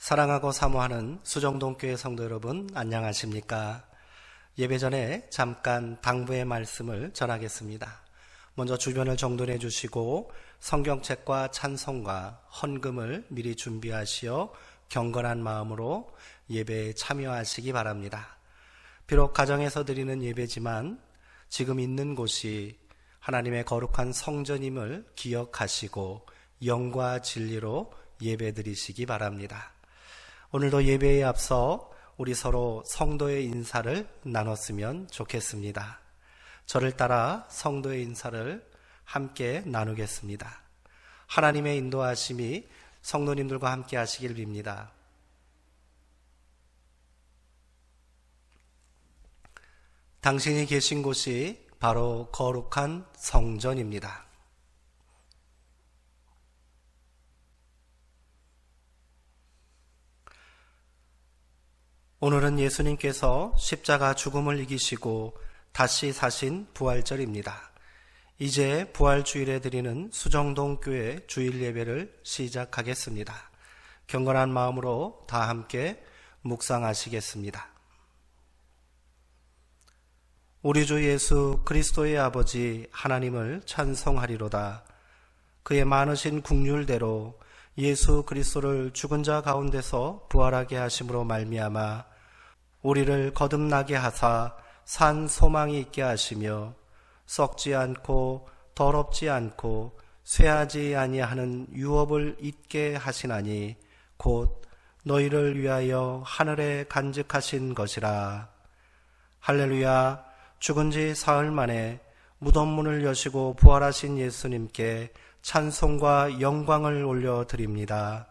사랑하고 사모하는 수정동교회 성도 여러분, 안녕하십니까? 예배 전에 잠깐 당부의 말씀을 전하겠습니다. 먼저 주변을 정돈해 주시고 성경책과 찬송과 헌금을 미리 준비하시어 경건한 마음으로 예배에 참여하시기 바랍니다. 비록 가정에서 드리는 예배지만 지금 있는 곳이 하나님의 거룩한 성전임을 기억하시고 영과 진리로 예배 드리시기 바랍니다. 오늘도 예배에 앞서 우리 서로 성도의 인사를 나눴으면 좋겠습니다. 저를 따라 성도의 인사를 함께 나누겠습니다. 하나님의 인도하심이 성도님들과 함께 하시길 빕니다. 당신이 계신 곳이 바로 거룩한 성전입니다. 오늘은 예수님께서 십자가 죽음을 이기시고 다시 사신 부활절입니다. 이제 부활주일에 드리는 수정동교회 주일 예배를 시작하겠습니다. 경건한 마음으로 다 함께 묵상하시겠습니다. 우리 주 예수 그리스도의 아버지 하나님을 찬송하리로다. 그의 많으신 긍휼대로 예수 그리스도를 죽은 자 가운데서 부활하게 하심으로 말미암아 우리를 거듭나게 하사 산 소망이 있게 하시며 썩지 않고 더럽지 않고 쇠하지 아니하는 유업을 잊게 하시나니 곧 너희를 위하여 하늘에 간직하신 것이라. 할렐루야. 죽은 지 사흘 만에 무덤 문을 여시고 부활하신 예수님께 찬송과 영광을 올려드립니다.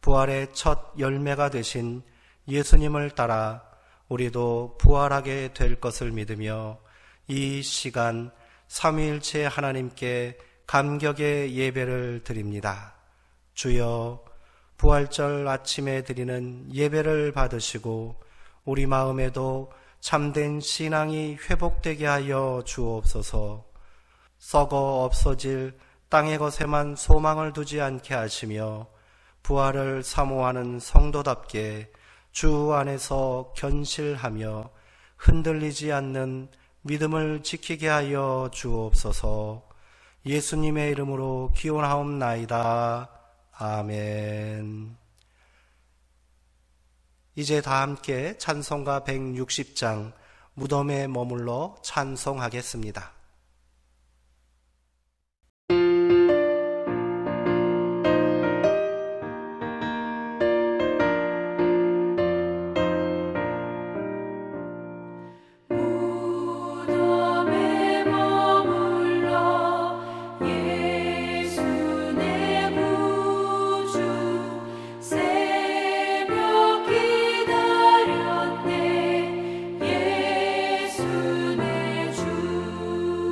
부활의 첫 열매가 되신 예수님을 따라 우리도 부활하게 될 것을 믿으며 이 시간 삼위일체 하나님께 감격의 예배를 드립니다. 주여, 부활절 아침에 드리는 예배를 받으시고 우리 마음에도 참된 신앙이 회복되게 하여 주옵소서. 썩어 없어질 땅의 것에만 소망을 두지 않게 하시며 부활을 사모하는 성도답게 주 안에서 견실하며 흔들리지 않는 믿음을 지키게 하여 주옵소서. 예수님의 이름으로 기원하옵나이다. 아멘. 이제 다 함께 찬송가 160장 무덤에 머물러 찬송하겠습니다. 예수 내 주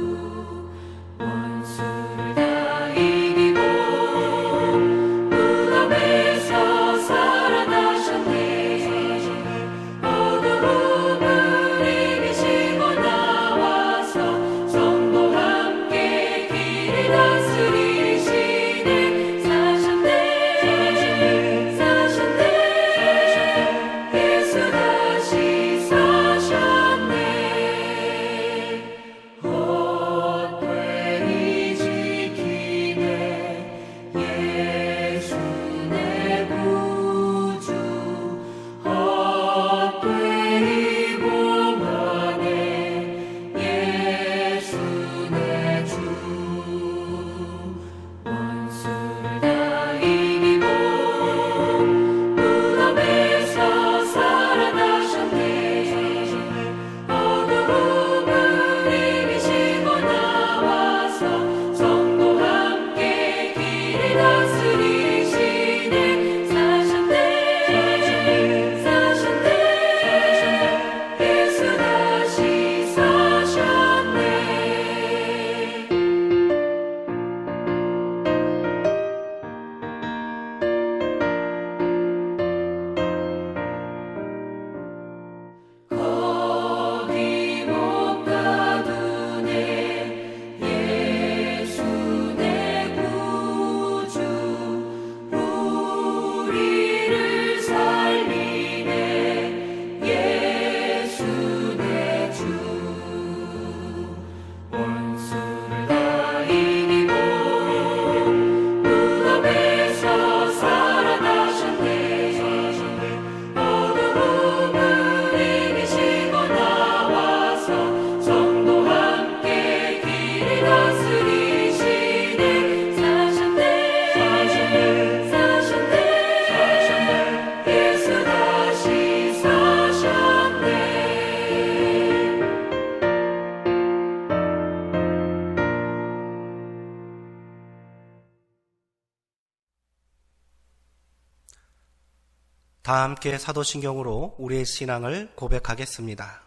다 함께 사도신경으로 우리의 신앙을 고백하겠습니다.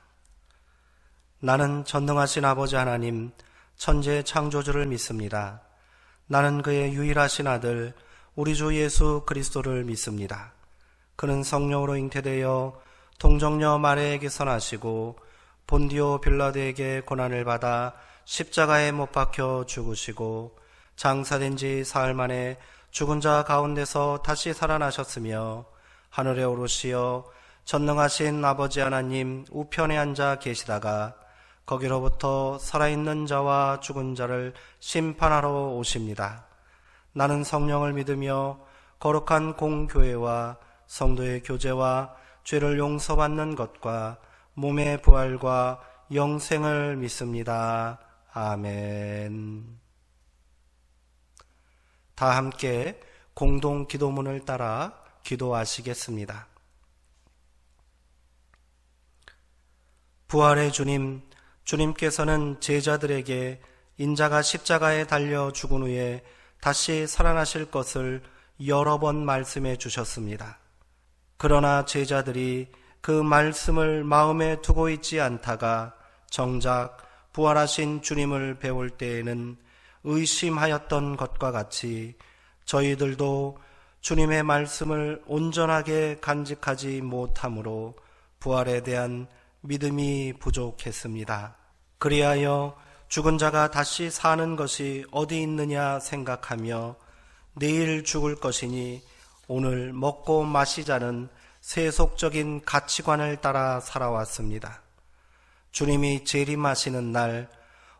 나는 전능하신 아버지 하나님, 천지의 창조주를 믿습니다. 나는 그의 유일하신 아들, 우리 주 예수 그리스도를 믿습니다. 그는 성령으로 잉태되어 동정녀 마리아에게서 나시고 본디오 빌라도에게 고난을 받아 십자가에 못 박혀 죽으시고 장사된 지 사흘 만에 죽은 자 가운데서 다시 살아나셨으며 하늘에 오르시어 전능하신 아버지 하나님 우편에 앉아 계시다가 거기로부터 살아있는 자와 죽은 자를 심판하러 오십니다. 나는 성령을 믿으며 거룩한 공교회와 성도의 교제와 죄를 용서받는 것과 몸의 부활과 영생을 믿습니다. 아멘. 다 함께 공동 기도문을 따라 기도하시겠습니다. 부활의 주님, 주님께서는 제자들에게 인자가 십자가에 달려 죽은 후에 다시 살아나실 것을 여러 번 말씀해 주셨습니다. 그러나 제자들이 그 말씀을 마음에 두고 있지 않다가 정작 부활하신 주님을 배울 때에는 의심하였던 것과 같이 저희들도 주님의 말씀을 온전하게 간직하지 못함으로 부활에 대한 믿음이 부족했습니다. 그리하여 죽은 자가 다시 사는 것이 어디 있느냐 생각하며 내일 죽을 것이니 오늘 먹고 마시자는 세속적인 가치관을 따라 살아왔습니다. 주님이 재림하시는 날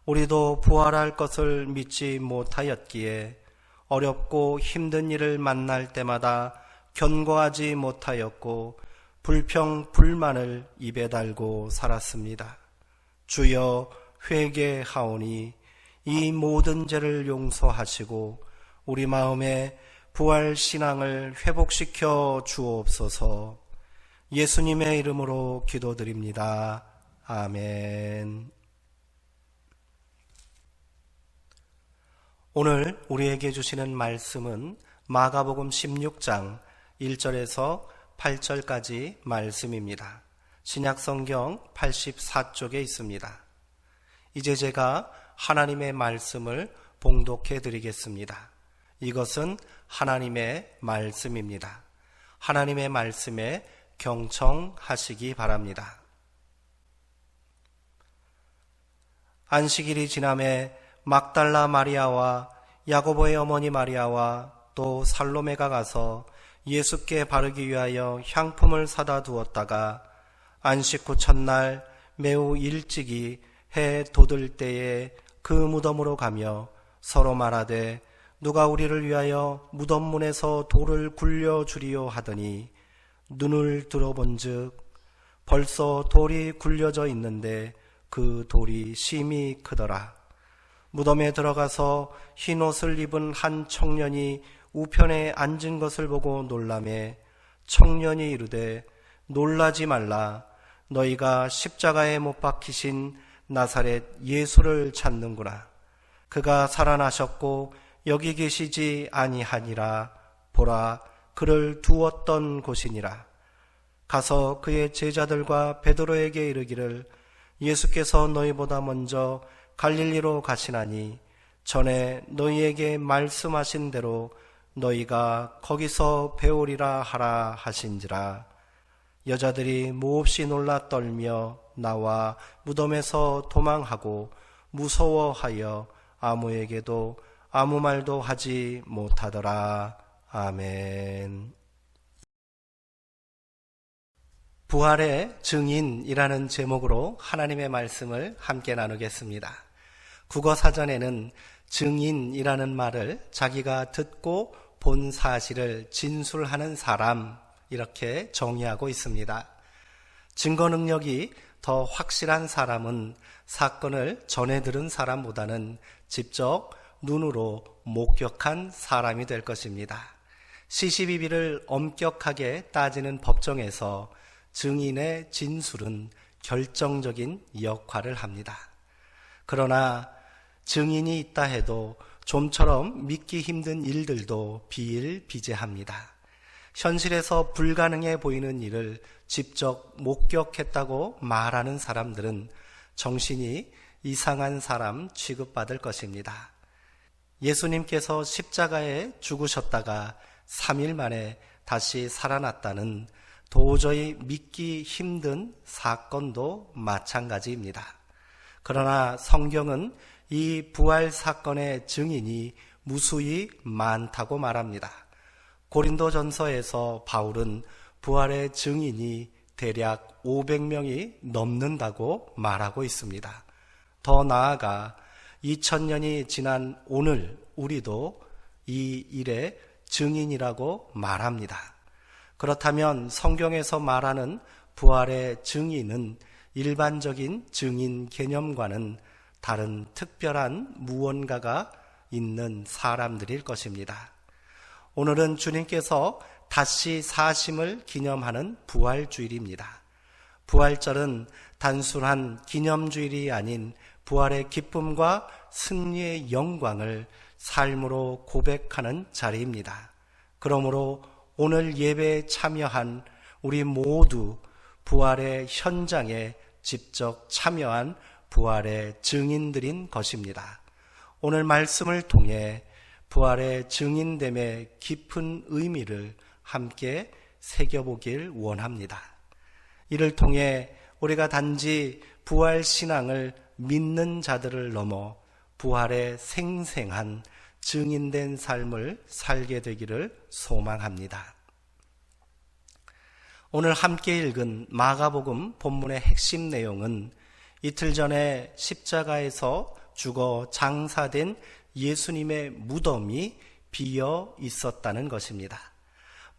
우리도 부활할 것을 믿지 못하였기에 어렵고 힘든 일을 만날 때마다 견고하지 못하였고 불평, 불만을 입에 달고 살았습니다. 주여 회개하오니 이 모든 죄를 용서하시고 우리 마음에 부활 신앙을 회복시켜 주옵소서. 예수님의 이름으로 기도드립니다. 아멘. 오늘 우리에게 주시는 말씀은 마가복음 16장 1절에서 8절까지 말씀입니다. 신약성경 84쪽에 있습니다. 이제 제가 하나님의 말씀을 봉독해 드리겠습니다. 이것은 하나님의 말씀입니다. 하나님의 말씀에 경청하시기 바랍니다. 안식일이 지남에 막달라 마리아와 야고보의 어머니 마리아와 또 살로메가 가서 예수께 바르기 위하여 향품을 사다 두었다가 안식 후 첫날 매우 일찍이 해 돋을 때에 그 무덤으로 가며 서로 말하되 누가 우리를 위하여 무덤 문에서 돌을 굴려주리요 하더니 눈을 들어본즉 벌써 돌이 굴려져 있는데 그 돌이 심히 크더라. 무덤에 들어가서 흰 옷을 입은 한 청년이 우편에 앉은 것을 보고 놀라매 청년이 이르되 놀라지 말라. 너희가 십자가에 못 박히신 나사렛 예수를 찾는구나. 그가 살아나셨고 여기 계시지 아니하니라. 보라, 그를 두었던 곳이니라. 가서 그의 제자들과 베드로에게 이르기를 예수께서 너희보다 먼저 갈릴리로 가시나니 전에 너희에게 말씀하신 대로 너희가 거기서 배우리라 하라 하신지라. 여자들이 몹시 놀라 떨며 나와 무덤에서 도망하고 무서워하여 아무에게도 아무 말도 하지 못하더라. 아멘. 부활의 증인이라는 제목으로 하나님의 말씀을 함께 나누겠습니다. 국어사전에는 증인이라는 말을 자기가 듣고 본 사실을 진술하는 사람 이렇게 정의하고 있습니다. 증거 능력이 더 확실한 사람은 사건을 전해 들은 사람보다는 직접 눈으로 목격한 사람이 될 것입니다. 시시비비를 엄격하게 따지는 법정에서 증인의 진술은 결정적인 역할을 합니다. 그러나 증인이 있다 해도 좀처럼 믿기 힘든 일들도 비일비재합니다. 현실에서 불가능해 보이는 일을 직접 목격했다고 말하는 사람들은 정신이 이상한 사람 취급받을 것입니다. 예수님께서 십자가에 죽으셨다가 3일 만에 다시 살아났다는 도저히 믿기 힘든 사건도 마찬가지입니다. 그러나 성경은 이 부활 사건의 증인이 무수히 많다고 말합니다. 고린도전서에서 바울은 부활의 증인이 대략 500명이 넘는다고 말하고 있습니다. 더 나아가 2000년이 지난 오늘 우리도 이 일의 증인이라고 말합니다. 그렇다면 성경에서 말하는 부활의 증인은 일반적인 증인 개념과는 다른 특별한 무언가가 있는 사람들일 것입니다. 오늘은 주님께서 다시 사심을 기념하는 부활주일입니다. 부활절은 단순한 기념주일이 아닌 부활의 기쁨과 승리의 영광을 삶으로 고백하는 자리입니다. 그러므로 오늘 예배에 참여한 우리 모두 부활의 현장에 직접 참여한 부활의 증인들인 것입니다. 오늘 말씀을 통해 부활의 증인됨의 깊은 의미를 함께 새겨보길 원합니다. 이를 통해 우리가 단지 부활 신앙을 믿는 자들을 넘어 부활의 생생한 증인된 삶을 살게 되기를 소망합니다. 오늘 함께 읽은 마가복음 본문의 핵심 내용은 이틀 전에 십자가에서 죽어 장사된 예수님의 무덤이 비어 있었다는 것입니다.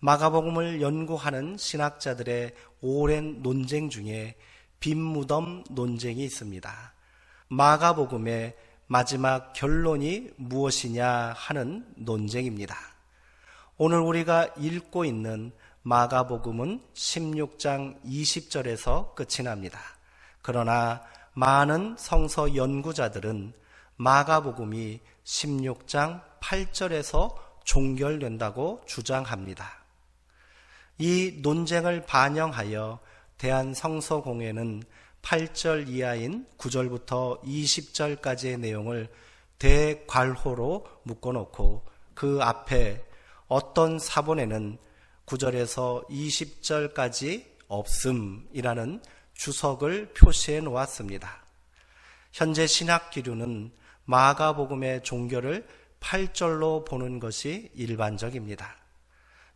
마가복음을 연구하는 신학자들의 오랜 논쟁 중에 빈 무덤 논쟁이 있습니다. 마가복음의 마지막 결론이 무엇이냐 하는 논쟁입니다. 오늘 우리가 읽고 있는 마가복음은 16장 20절에서 끝이 납니다. 그러나 많은 성서 연구자들은 마가복음이 16장 8절에서 종결된다고 주장합니다. 이 논쟁을 반영하여 대한성서공회는 8절 이하인 9절부터 20절까지의 내용을 대괄호로 묶어놓고 그 앞에 어떤 사본에는 9절에서 20절까지 없음이라는 주석을 표시해 놓았습니다. 현재 신학기류는 마가복음의 종결을 8절로 보는 것이 일반적입니다.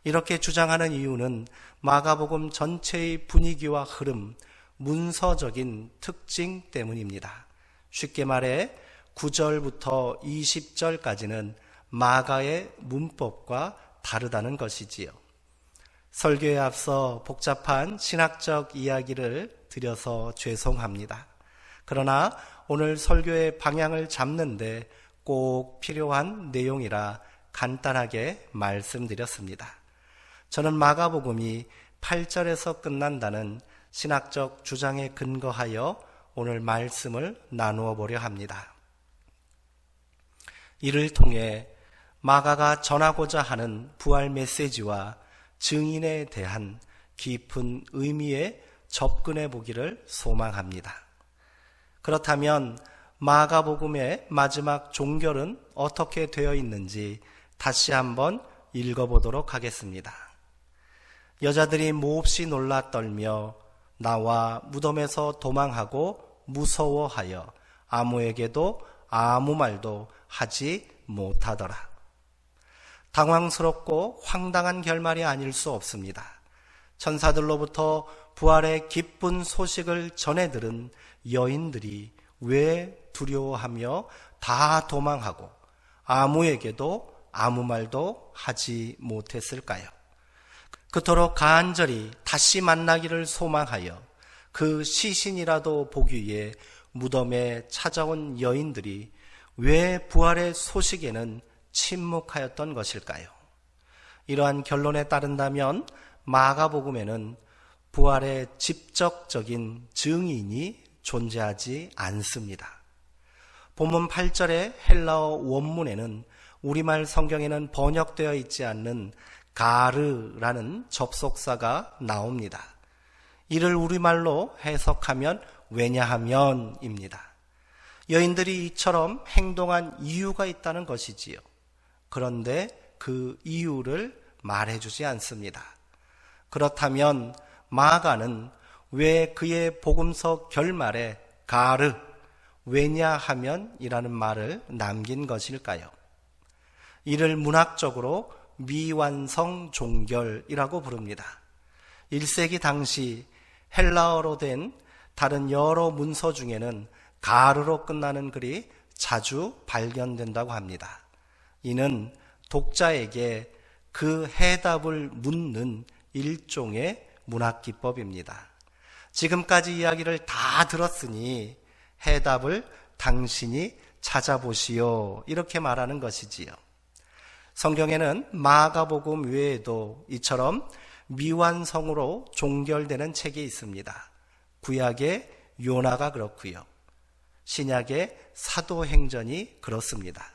이렇게 주장하는 이유는 마가복음 전체의 분위기와 흐름, 문서적인 특징 때문입니다. 쉽게 말해 9절부터 20절까지는 마가의 문법과 다르다는 것이지요. 설교에 앞서 복잡한 신학적 이야기를 드려서 죄송합니다. 그러나 오늘 설교의 방향을 잡는데 꼭 필요한 내용이라 간단하게 말씀드렸습니다. 저는 마가복음이 8절에서 끝난다는 신학적 주장에 근거하여 오늘 말씀을 나누어 보려 합니다. 이를 통해 마가가 전하고자 하는 부활 메시지와 증인에 대한 깊은 의미에 접근해 보기를 소망합니다. 그렇다면 마가복음의 마지막 종결은 어떻게 되어 있는지 다시 한번 읽어보도록 하겠습니다. 여자들이 몹시 놀라 떨며 나와 무덤에서 도망하고 무서워하여 아무에게도 아무 말도 하지 못하더라. 당황스럽고 황당한 결말이 아닐 수 없습니다. 천사들로부터 부활의 기쁜 소식을 전해 들은 여인들이 왜 두려워하며 다 도망하고 아무에게도 아무 말도 하지 못했을까요? 그토록 간절히 다시 만나기를 소망하여 그 시신이라도 보기 위해 무덤에 찾아온 여인들이 왜 부활의 소식에는 침묵하였던 것일까요? 이러한 결론에 따른다면 마가복음에는 부활의 직접적인 증인이 존재하지 않습니다. 본문 8절의 헬라어 원문에는 우리말 성경에는 번역되어 있지 않는 가르라는 접속사가 나옵니다. 이를 우리말로 해석하면 왜냐하면입니다. 여인들이 이처럼 행동한 이유가 있다는 것이지요. 그런데 그 이유를 말해주지 않습니다. 그렇다면 마가는 왜 그의 복음서 결말에 가르, 왜냐하면이라는 말을 남긴 것일까요? 이를 문학적으로 미완성 종결이라고 부릅니다. 1세기 당시 헬라어로 된 다른 여러 문서 중에는 가르로 끝나는 글이 자주 발견된다고 합니다. 이는 독자에게 그 해답을 묻는 일종의 문학 기법입니다. 지금까지 이야기를 다 들었으니 해답을 당신이 찾아보시오, 이렇게 말하는 것이지요. 성경에는 마가복음 외에도 이처럼 미완성으로 종결되는 책이 있습니다. 구약의 요나가 그렇고요. 신약의 사도행전이 그렇습니다.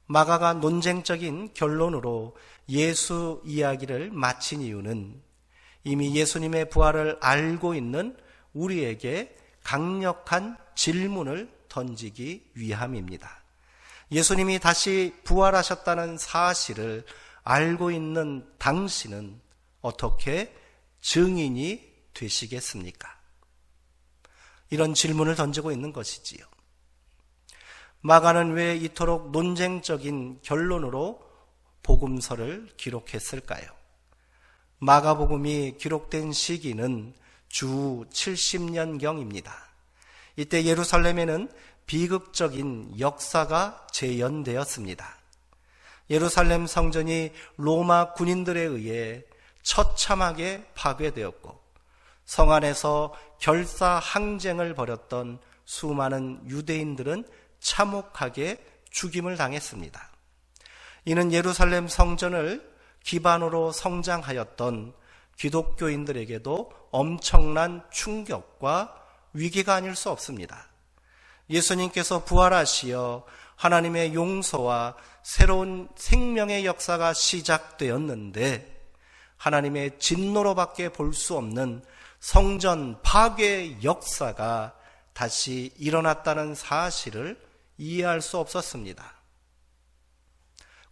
마가가 논쟁적인 결론으로 예수 이야기를 마친 이유는 이미 예수님의 부활을 알고 있는 우리에게 강력한 질문을 던지기 위함입니다. 예수님이 다시 부활하셨다는 사실을 알고 있는 당신은 어떻게 증인이 되시겠습니까? 이런 질문을 던지고 있는 것이지요. 마가는 왜 이토록 논쟁적인 결론으로 복음서를 기록했을까요? 마가복음이 기록된 시기는 주 70년경입니다. 이때 예루살렘에는 비극적인 역사가 재현되었습니다. 예루살렘 성전이 로마 군인들에 의해 처참하게 파괴되었고 성 안에서 결사 항쟁을 벌였던 수많은 유대인들은 참혹하게 죽임을 당했습니다. 이는 예루살렘 성전을 기반으로 성장하였던 기독교인들에게도 엄청난 충격과 위기가 아닐 수 없습니다. 예수님께서 부활하시어 하나님의 용서와 새로운 생명의 역사가 시작되었는데 하나님의 진노로밖에 볼 수 없는 성전 파괴 역사가 다시 일어났다는 사실을 이해할 수 없었습니다.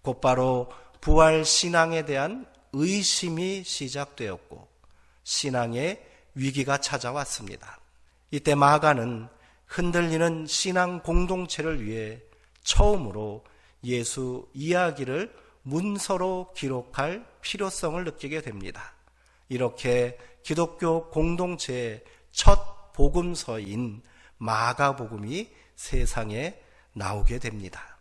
곧바로 부활 신앙에 대한 의심이 시작되었고 신앙의 위기가 찾아왔습니다. 이때 마가는 흔들리는 신앙 공동체를 위해 처음으로 예수 이야기를 문서로 기록할 필요성을 느끼게 됩니다. 이렇게 기독교 공동체의 첫 복음서인 마가복음이 세상에 나오게 됩니다.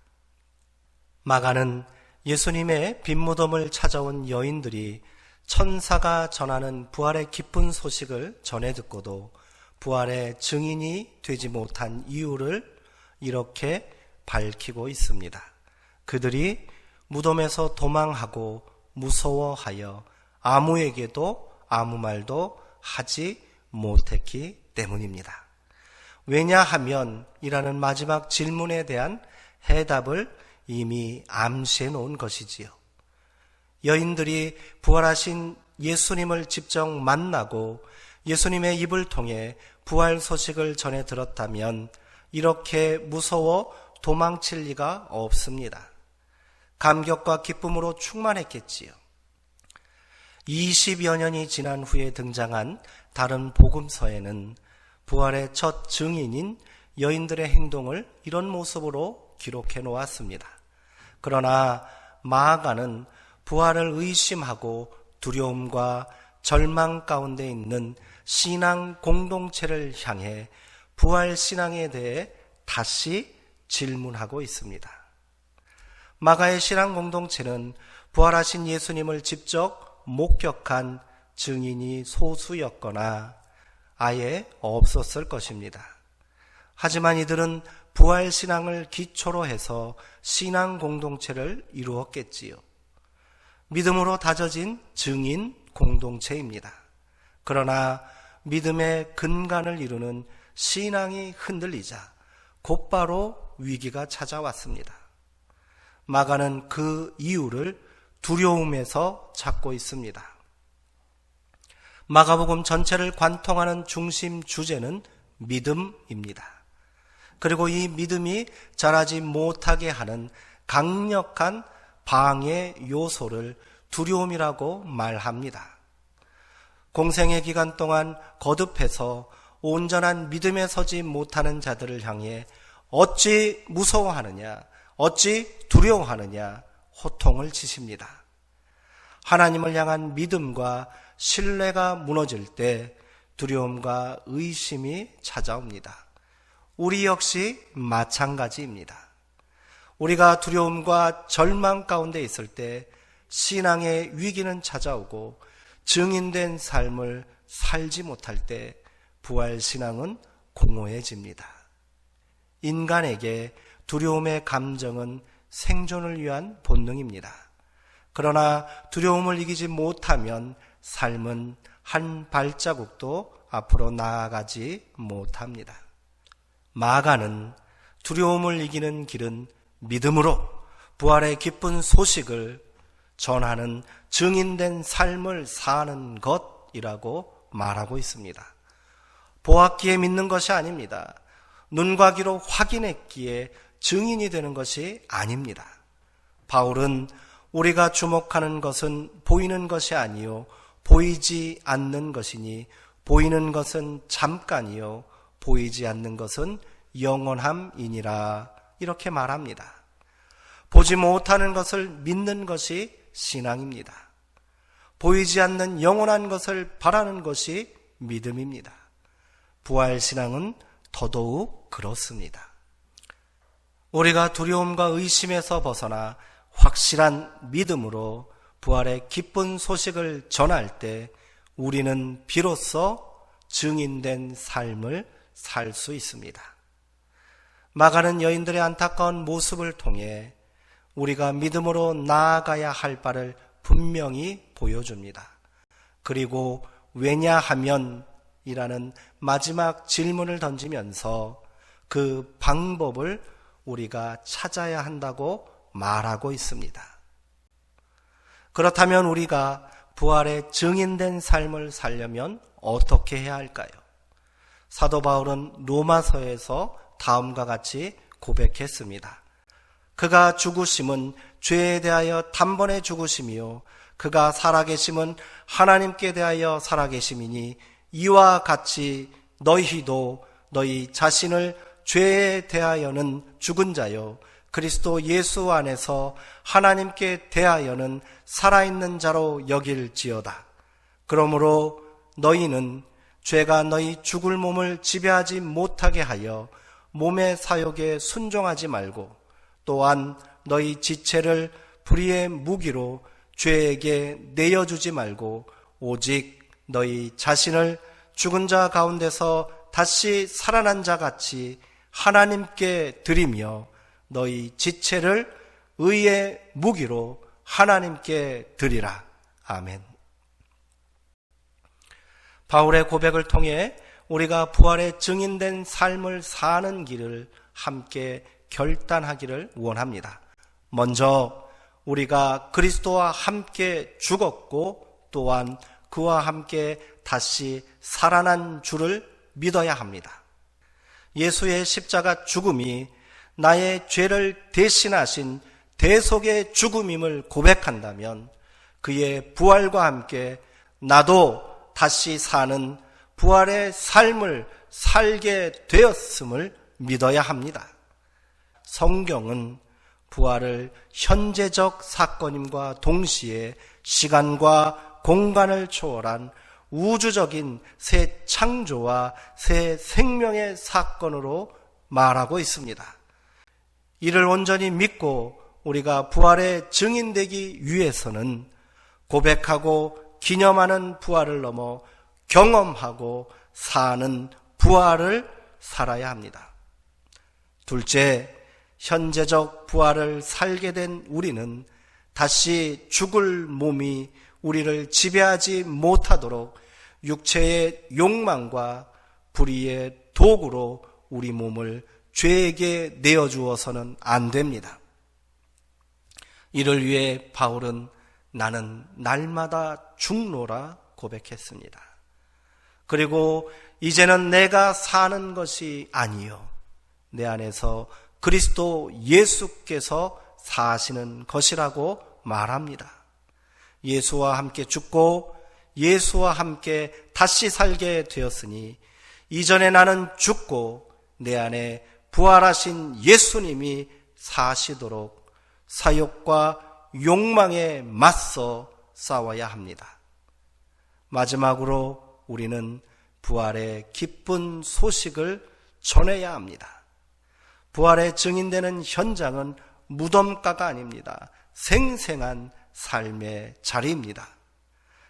마가는 예수님의 빈무덤을 찾아온 여인들이 천사가 전하는 부활의 기쁜 소식을 전해 듣고도 부활의 증인이 되지 못한 이유를 이렇게 밝히고 있습니다. 그들이 무덤에서 도망하고 무서워하여 아무에게도 아무 말도 하지 못했기 때문입니다. 왜냐하면 이라는 마지막 질문에 대한 해답을 이미 암시해 놓은 것이지요. 여인들이 부활하신 예수님을 직접 만나고 예수님의 입을 통해 부활 소식을 전해 들었다면 이렇게 무서워 도망칠 리가 없습니다. 감격과 기쁨으로 충만했겠지요. 20여 년이 지난 후에 등장한 다른 복음서에는 부활의 첫 증인인 여인들의 행동을 이런 모습으로 기록해 놓았습니다. 그러나 마가는 부활을 의심하고 두려움과 절망 가운데 있는 신앙 공동체를 향해 부활 신앙에 대해 다시 질문하고 있습니다. 마가의 신앙 공동체는 부활하신 예수님을 직접 목격한 증인이 소수였거나 아예 없었을 것입니다. 하지만 이들은 부활 신앙을 기초로 해서 신앙 공동체를 이루었겠지요. 믿음으로 다져진 증인 공동체입니다. 그러나 믿음의 근간을 이루는 신앙이 흔들리자 곧바로 위기가 찾아왔습니다. 마가는 그 이유를 두려움에서 찾고 있습니다. 마가복음 전체를 관통하는 중심 주제는 믿음입니다. 그리고 이 믿음이 자라지 못하게 하는 강력한 방해 요소를 두려움이라고 말합니다. 공생의 기간 동안 거듭해서 온전한 믿음에 서지 못하는 자들을 향해 어찌 무서워하느냐, 어찌 두려워하느냐 호통을 치십니다. 하나님을 향한 믿음과 신뢰가 무너질 때 두려움과 의심이 찾아옵니다. 우리 역시 마찬가지입니다. 우리가 두려움과 절망 가운데 있을 때 신앙의 위기는 찾아오고 증인된 삶을 살지 못할 때 부활신앙은 공허해집니다. 인간에게 두려움의 감정은 생존을 위한 본능입니다. 그러나 두려움을 이기지 못하면 삶은 한 발자국도 앞으로 나아가지 못합니다. 마가는 두려움을 이기는 길은 믿음으로 부활의 기쁜 소식을 전하는 증인된 삶을 사는 것이라고 말하고 있습니다. 보았기에 믿는 것이 아닙니다. 눈과 귀로 확인했기에 증인이 되는 것이 아닙니다. 바울은 우리가 주목하는 것은 보이는 것이 아니요 보이지 않는 것이니 보이는 것은 잠깐이요 보이지 않는 것은 영원함이니라 이렇게 말합니다. 보지 못하는 것을 믿는 것이 신앙입니다. 보이지 않는 영원한 것을 바라는 것이 믿음입니다. 부활신앙은 더더욱 그렇습니다. 우리가 두려움과 의심에서 벗어나 확실한 믿음으로 부활의 기쁜 소식을 전할 때 우리는 비로소 증인된 삶을 살 수 있습니다. 마가는 여인들의 안타까운 모습을 통해 우리가 믿음으로 나아가야 할 바를 분명히 보여줍니다. 그리고 왜냐하면 이라는 마지막 질문을 던지면서 그 방법을 우리가 찾아야 한다고 말하고 있습니다. 그렇다면 우리가 부활의 증인된 삶을 살려면 어떻게 해야 할까요? 사도 바울은 로마서에서 다음과 같이 고백했습니다. 그가 죽으심은 죄에 대하여 단번에 죽으심이요 그가 살아계심은 하나님께 대하여 살아계심이니 이와 같이 너희도 너희 자신을 죄에 대하여는 죽은 자요 그리스도 예수 안에서 하나님께 대하여는 살아있는 자로 여길지어다. 그러므로 너희는 죄가 너희 죽을 몸을 지배하지 못하게 하여 몸의 사욕에 순종하지 말고 또한 너희 지체를 불의의 무기로 죄에게 내어주지 말고 오직 너희 자신을 죽은 자 가운데서 다시 살아난 자 같이 하나님께 드리며 너희 지체를 의의 무기로 하나님께 드리라. 아멘. 바울의 고백을 통해 우리가 부활의 증인된 삶을 사는 길을 함께 결단하기를 원합니다. 먼저 우리가 그리스도와 함께 죽었고 또한 그와 함께 다시 살아난 줄을 믿어야 합니다. 예수의 십자가 죽음이 나의 죄를 대신하신 대속의 죽음임을 고백한다면 그의 부활과 함께 나도 다시 사는 부활의 삶을 살게 되었음을 믿어야 합니다. 성경은 부활을 현재적 사건임과 동시에 시간과 공간을 초월한 우주적인 새 창조와 새 생명의 사건으로 말하고 있습니다. 이를 온전히 믿고 우리가 부활의 증인되기 위해서는 고백하고 기념하는 부활을 넘어 경험하고 사는 부활을 살아야 합니다. 둘째, 현재적 부활을 살게 된 우리는 다시 죽을 몸이 우리를 지배하지 못하도록 육체의 욕망과 불의의 도구로 우리 몸을 죄에게 내어주어서는 안 됩니다. 이를 위해 바울은 나는 날마다 죽노라 고백했습니다. 그리고 이제는 내가 사는 것이 아니요 내 안에서 그리스도 예수께서 사시는 것이라고 말합니다. 예수와 함께 죽고 예수와 함께 다시 살게 되었으니 이전에 나는 죽고 내 안에 부활하신 예수님이 사시도록 사욕과 욕망에 맞서 싸워야 합니다. 마지막으로 우리는 부활의 기쁜 소식을 전해야 합니다. 부활의 증인되는 현장은 무덤가가 아닙니다. 생생한 삶의 자리입니다.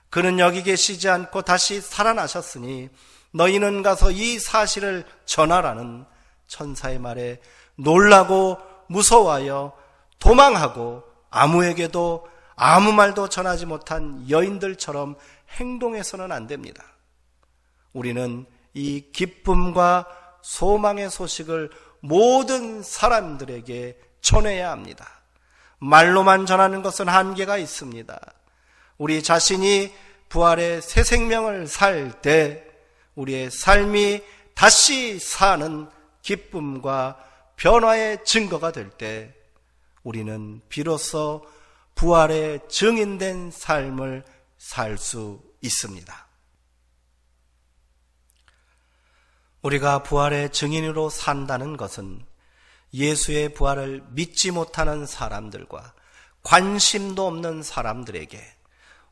그는 여기 계시지 않고 다시 살아나셨으니 너희는 가서 이 사실을 전하라는 천사의 말에 놀라고 무서워하여 도망하고 아무에게도 아무 말도 전하지 못한 여인들처럼 행동해서는 안 됩니다. 우리는 이 기쁨과 소망의 소식을 모든 사람들에게 전해야 합니다. 말로만 전하는 것은 한계가 있습니다. 우리 자신이 부활의 새 생명을 살 때 우리의 삶이 다시 사는 기쁨과 변화의 증거가 될 때 우리는 비로소 부활의 증인된 삶을 살 수 있습니다. 우리가 부활의 증인으로 산다는 것은 예수의 부활을 믿지 못하는 사람들과 관심도 없는 사람들에게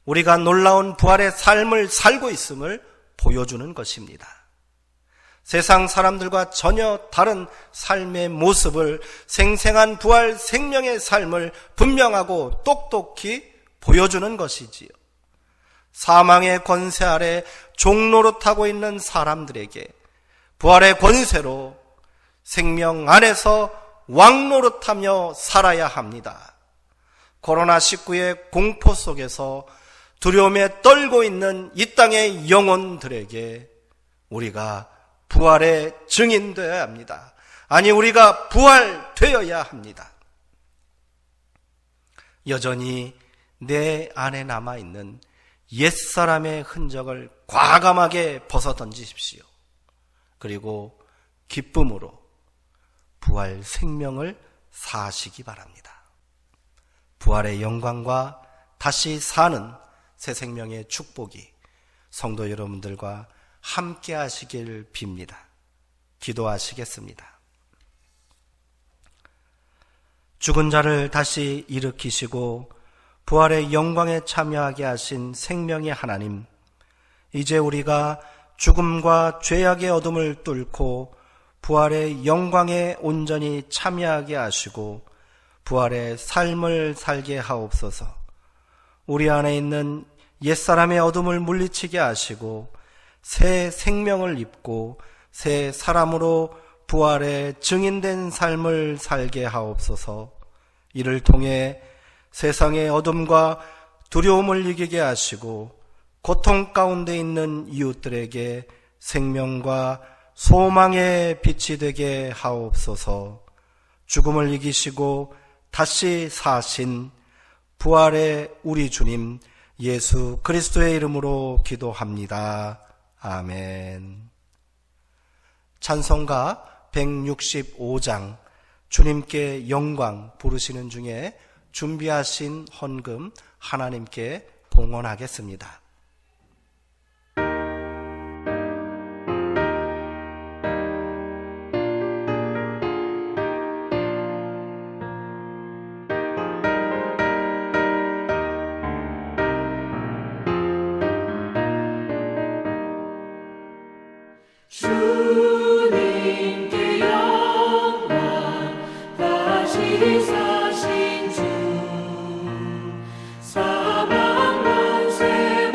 우리가 놀라운 부활의 삶을 살고 있음을 보여주는 것입니다. 세상 사람들과 전혀 다른 삶의 모습을 생생한 부활 생명의 삶을 분명하고 똑똑히 보여주는 것이지요. 사망의 권세 아래 종노릇하고 있는 사람들에게 부활의 권세로 생명 안에서 왕노릇하며 살아야 합니다. 코로나19의 공포 속에서 두려움에 떨고 있는 이 땅의 영혼들에게 우리가 부활의 증인되어야 합니다. 아니, 우리가 부활되어야 합니다. 여전히 내 안에 남아있는 옛사람의 흔적을 과감하게 벗어던지십시오. 그리고 기쁨으로 부활 생명을 사시기 바랍니다. 부활의 영광과 다시 사는 새 생명의 축복이 성도 여러분들과 함께 하시길 빕니다. 기도하시겠습니다. 죽은 자를 다시 일으키시고 부활의 영광에 참여하게 하신 생명의 하나님, 이제 우리가 죽음과 죄악의 어둠을 뚫고 부활의 영광에 온전히 참여하게 하시고 부활의 삶을 살게 하옵소서. 우리 안에 있는 옛사람의 어둠을 물리치게 하시고 새 생명을 입고 새 사람으로 부활의 증인된 삶을 살게 하옵소서. 이를 통해 세상의 어둠과 두려움을 이기게 하시고 고통 가운데 있는 이웃들에게 생명과 소망의 빛이 되게 하옵소서. 죽음을 이기시고 다시 사신 부활의 우리 주님 예수 그리스도의 이름으로 기도합니다. 아멘. 찬송가 165장 주님께 영광 부르시는 중에 준비하신 헌금 하나님께 봉헌하겠습니다. 주님께 영광 다시 사신 주 사망 권세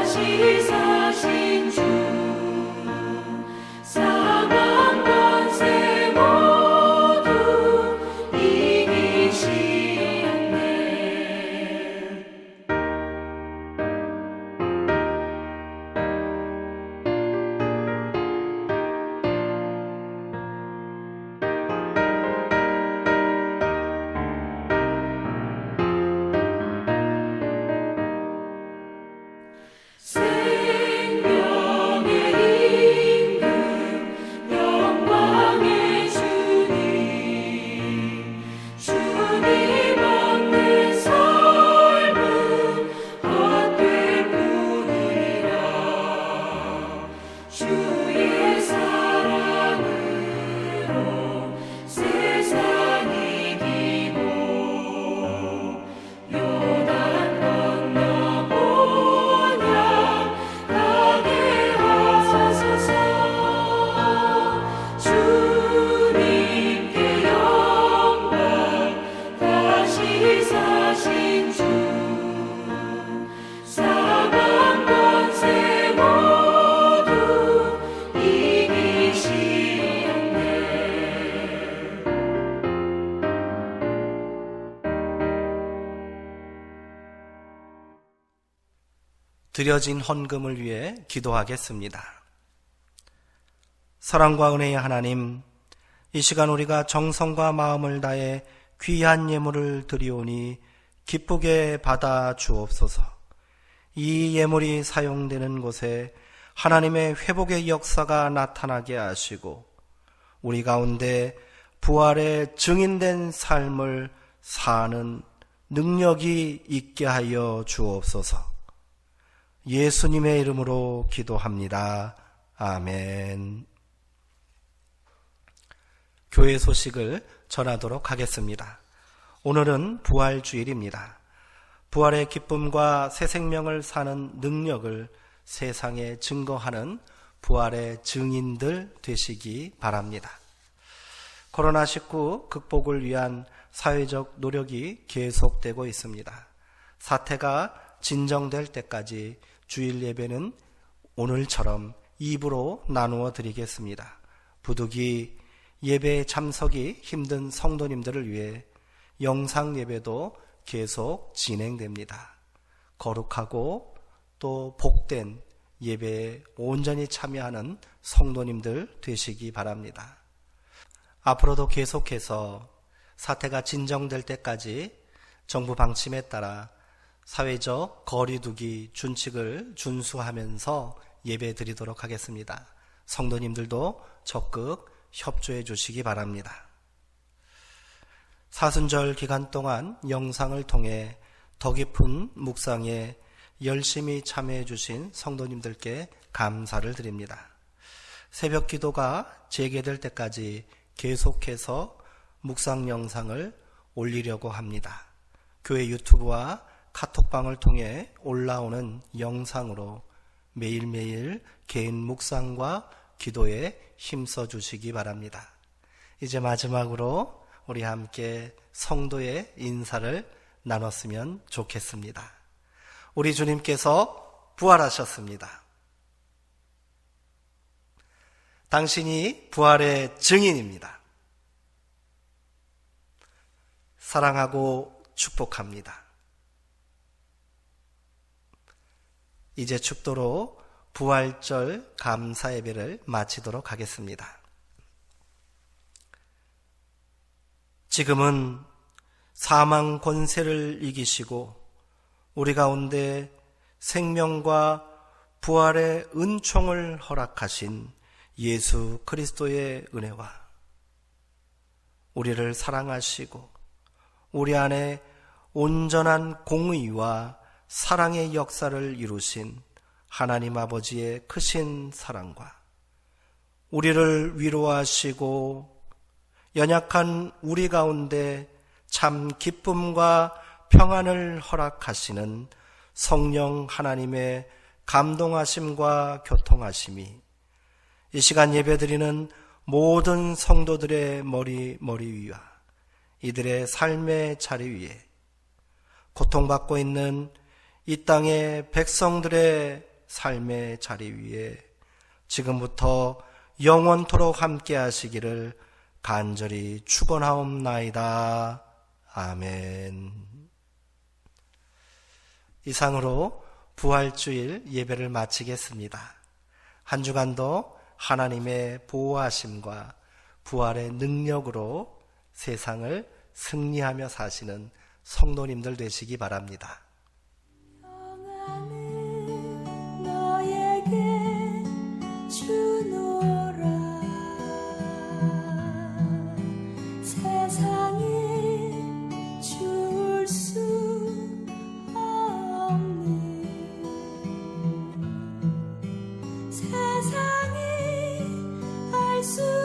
다시 사신 주 사망 권세 모두 이기시었네. 생명의 임금 영광의 주님 주님 없는 삶은 헛될 뿐이라. 주의 사랑으로 세상 이기고 요단 건너보냐 가게 하소서. 주님께 영광 다시 사신 주 사망 권세 모두 이기시었네. 드려진 헌금을 위해 기도하겠습니다. 사랑과 은혜의 하나님, 이 시간 우리가 정성과 마음을 다해 귀한 예물을 드리오니 기쁘게 받아 주옵소서. 이 예물이 사용되는 곳에 하나님의 회복의 역사가 나타나게 하시고 우리 가운데 부활의 증인된 삶을 사는 능력이 있게 하여 주옵소서. 예수님의 이름으로 기도합니다. 아멘. 교회 소식을 전하도록 하겠습니다. 오늘은 부활주일입니다. 부활의 기쁨과 새 생명을 사는 능력을 세상에 증거하는 부활의 증인들 되시기 바랍니다. 코로나19 극복을 위한 사회적 노력이 계속되고 있습니다. 사태가 진정될 때까지 주일 예배는 오늘처럼 2부로 나누어 드리겠습니다. 부득이 예배에 참석이 힘든 성도님들을 위해 영상 예배도 계속 진행됩니다. 거룩하고 또 복된 예배에 온전히 참여하는 성도님들 되시기 바랍니다. 앞으로도 계속해서 사태가 진정될 때까지 정부 방침에 따라 사회적 거리두기 준칙을 준수하면서 예배 드리도록 하겠습니다. 성도님들도 적극 협조해 주시기 바랍니다. 사순절 기간 동안 영상을 통해 더 깊은 묵상에 열심히 참여해 주신 성도님들께 감사를 드립니다. 새벽 기도가 재개될 때까지 계속해서 묵상 영상을 올리려고 합니다. 교회 유튜브와 카톡방을 통해 올라오는 영상으로 매일매일 개인 묵상과 기도에 힘써 주시기 바랍니다. 이제 마지막으로 우리 함께 성도의 인사를 나눴으면 좋겠습니다. 우리 주님께서 부활하셨습니다. 당신이 부활의 증인입니다. 사랑하고 축복합니다. 이제 축도로 부활절 감사 예배를 마치도록 하겠습니다. 지금은 사망 권세를 이기시고 우리 가운데 생명과 부활의 은총을 허락하신 예수 그리스도의 은혜와 우리를 사랑하시고 우리 안에 온전한 공의와 사랑의 역사를 이루신 하나님 아버지의 크신 사랑과 우리를 위로하시고 연약한 우리 가운데 참 기쁨과 평안을 허락하시는 성령 하나님의 감동하심과 교통하심이 이 시간 예배드리는 모든 성도들의 머리 위와 이들의 삶의 자리 위에 고통받고 있는 이 땅의 백성들의 삶의 자리 위에 지금부터 영원토록 함께 하시기를 간절히 축원하옵나이다. 아멘. 이상으로 부활주일 예배를 마치겠습니다. 한 주간도 하나님의 보호하심과 부활의 능력으로 세상을 승리하며 사시는 성도님들 되시기 바랍니다. 평안을 너에게 주노라. 세상에 줄 수 없는 세상에 알 수